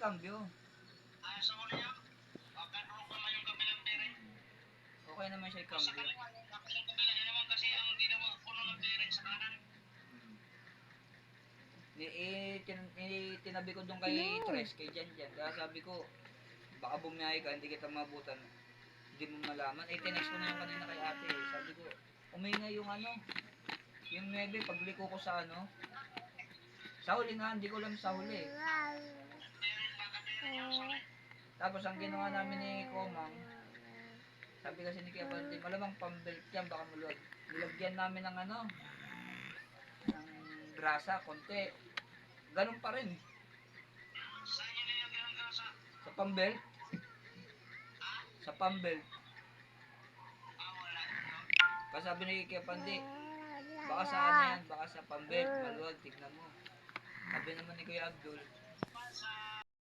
cambio. Okay naman siya i-cambio. Tinabi ko doon kay Tres, kay Jan. Kaya sabi ko, baka bumiyahe ka, hindi kita mabutan. Hindi mo malaman. Tinext ko na yung kanina kay ate. Sabi ko, umingay yung yung 9, pagliko ko sa sa huli nga, hindi ko lang sa huli. Tapos ang ginawa namin ni Komang, sabi kasi ni Kuya Pante, malamang pambelt yan, baka maluwag. Nilagyan namin ng ng grasa, konti. Ganun pa rin. Sa pambelt. Sa pambelt. Kasi sabi ni Kuya Pante, baka sa yan, baka sa pambelt, maluwag, tignan mo. Sabi naman ni Kuya Abdul,